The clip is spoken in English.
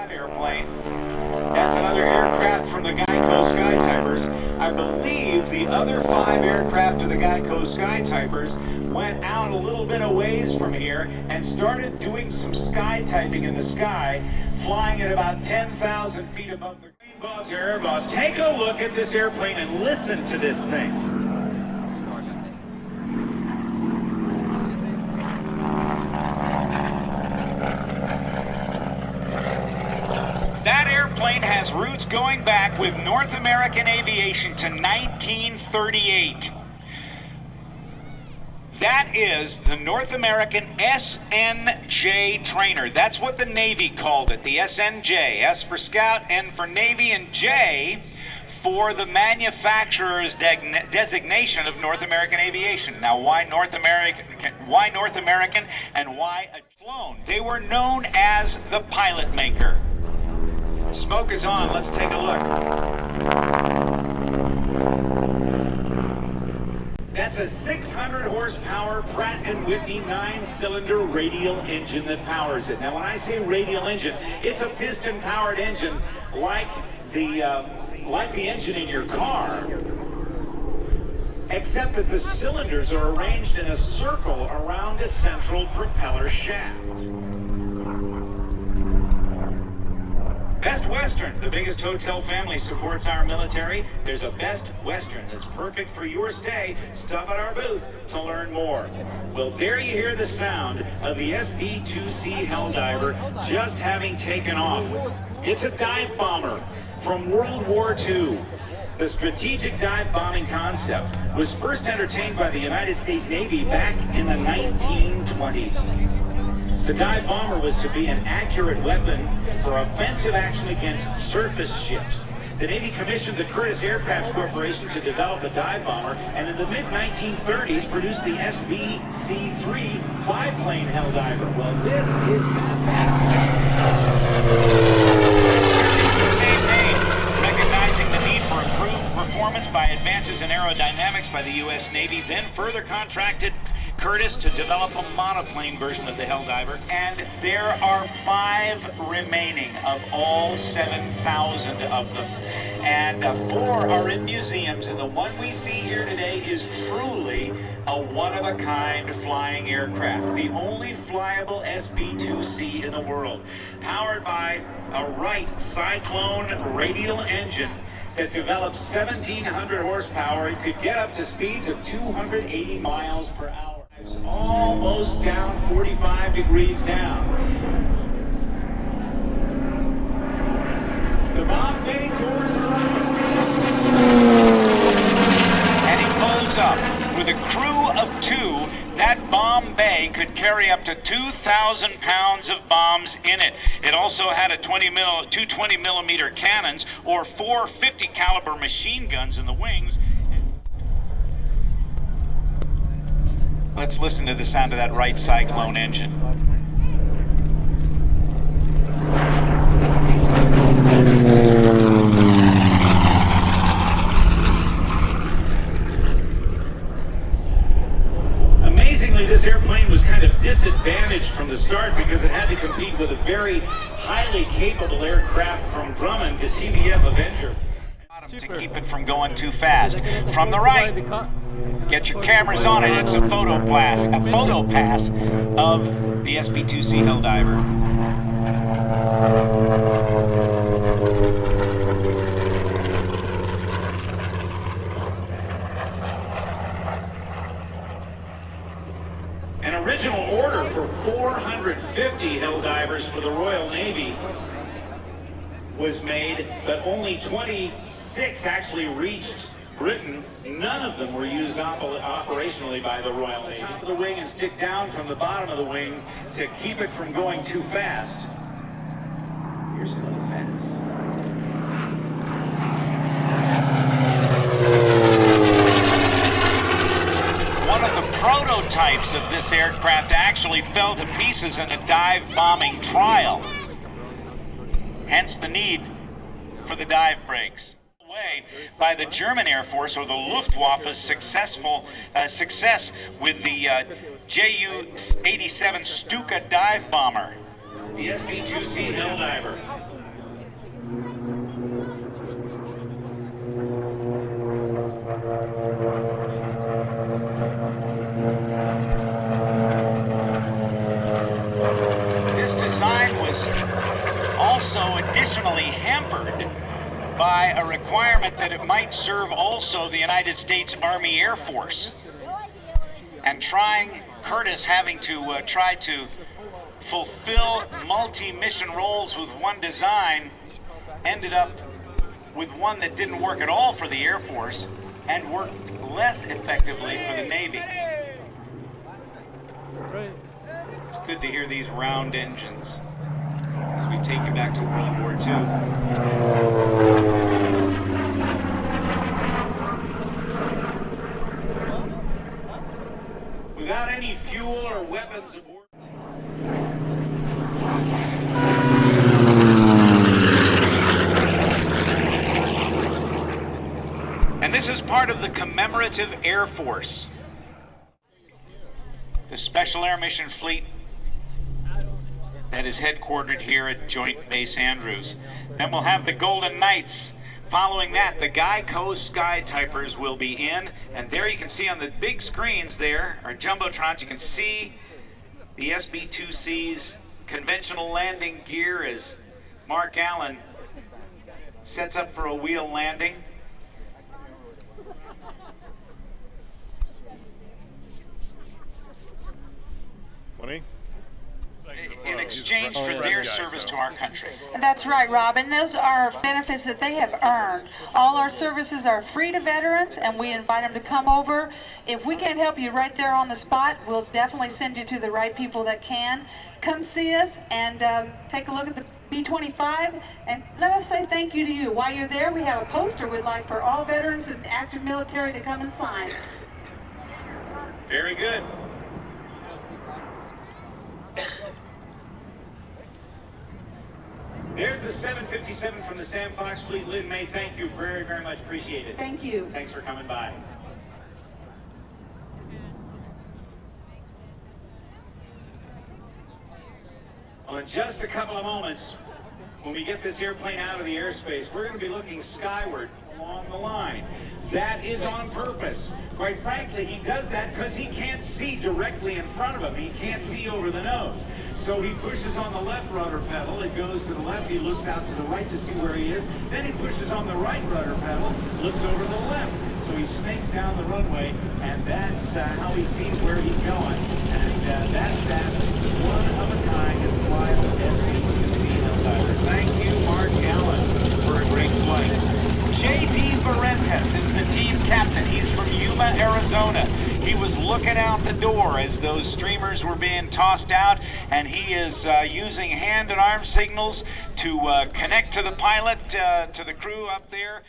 that airplane. That's another aircraft from the Geico Skytypers. I believe the other 5 aircraft of the Geico Skytypers went out a little bit of ways from here and started doing some skytyping in the sky, flying at about 10,000 feet above the green boss or air boss. Take a look at this airplane and listen to this thing. That airplane has roots going back with North American aviation to 1938. That is the North American SNJ trainer. That's what the Navy called it, the SNJ. S for Scout, N for Navy, and J for the manufacturer's designation of North American aviation. Now, why North American, and why a flown? They were known as the pilot maker. Smoke is on. Let's take a look. That's a 600 horsepower Pratt & Whitney 9-cylinder radial engine that powers it. Now, when I say radial engine, it's a piston-powered engine like the engine in your car, except that the cylinders are arranged in a circle around a central propeller shaft. Best Western, the biggest hotel family supports our military. There's a Best Western that's perfect for your stay. Stop at our booth to learn more. Well, there you hear the sound of the SB2C Helldiver just having taken off. It's a dive bomber from World War II. The strategic dive bombing concept was first entertained by the United States Navy back in the 1920s. The dive bomber was to be an accurate weapon for offensive action against surface ships. The Navy commissioned the Curtiss Aircraft Corporation to develop a dive bomber, and in the mid-1930s produced the SB2C biplane Helldiver. Well, this is not bad. It's the same name, recognizing the need for improved performance by advances in aerodynamics by the U.S. Navy, then further contracted Curtiss to develop a monoplane version of the Helldiver, and there are 5 remaining of all 7,000 of them, and 4 are in museums, and the one we see here today is truly a one-of-a-kind flying aircraft, the only flyable SB2C in the world, powered by a Wright Cyclone radial engine that develops 1,700 horsepower. It could get up to speeds of 280 miles per hour. It's almost down 45 degrees down. The bomb bay doors are open. And he pulls up. With a crew of 2, that bomb bay could carry up to 2,000 pounds of bombs in it. It also had two 20-millimeter cannons or 4 50 caliber machine guns in the wings. Let's listen to the sound of that Wright Cyclone engine. Amazingly, this airplane was kind of disadvantaged from the start because it had to compete with a very highly capable aircraft from Grumman, the TBF Avenger. To keep it from going too fast. From the right, get your cameras on it. It's a photo pass of the SB2C Helldiver. An original order for 450 Helldivers for the Royal Navy was made, but only 26 actually reached Britain. None of them were used operationally by the Royal Navy. Top of the wing and stick down from the bottom of the wing to keep it from going too fast. Here's a little pass. One of the prototypes of this aircraft actually fell to pieces in a dive bombing trial. Hence the need for the dive brakes. By the German Air Force, or the Luftwaffe's success with the Ju-87 Stuka dive bomber. the SB2C Helldiver. This design was also additionally hampered by a requirement that it might serve also the United States Army Air Force. And Curtis having to try to fulfill multi-mission roles with one design, ended up with one that didn't work at all for the Air Force and worked less effectively for the Navy. It's good to hear these round engines as we take you back to World War II. Without any fuel or weapons aboard. And this is part of the commemorative Air Force. The Special Air Mission Fleet that is headquartered here at Joint Base Andrews. Then we'll have the Golden Knights. Following that, the Geico Sky Typers will be in, and there you can see on the big screens there, our jumbotrons, you can see the SB2C's conventional landing gear as Mark Allen sets up for a wheel landing. In exchange for their service to our country. That's right, Rob, and those are benefits that they have earned. All our services are free to veterans, and we invite them to come over. If we can't help you right there on the spot, we'll definitely send you to the right people that can. Come see us and take a look at the B-25, and let us say thank you to you. While you're there, we have a poster we'd like for all veterans and active military to come and sign. Very good. There's the 757 from the Sam Fox Fleet. Lynn May, thank you very, very much. Appreciate it. Thank you. Thanks for coming by. Well, in just a couple of moments, when we get this airplane out of the airspace, we're going to be looking skyward along the line. That is on purpose. Quite frankly, he does that because he can't see directly in front of him. He can't see over the nose. So he pushes on the left rudder pedal. It goes to the left. He looks out to the right to see where he is. Then he pushes on the right rudder pedal, looks over to the left. So he snakes down the runway, and that's how he sees where he's going. And that's that one-of-a-kind flyable SB2C Helldiver. Thank you, Mark Allen, for a great flight. J.D. Barrentas is the team captain. He's from Yuma, Arizona. He was looking out the door as those streamers were being tossed out, and he is using hand and arm signals to connect to the pilot, to the crew up there.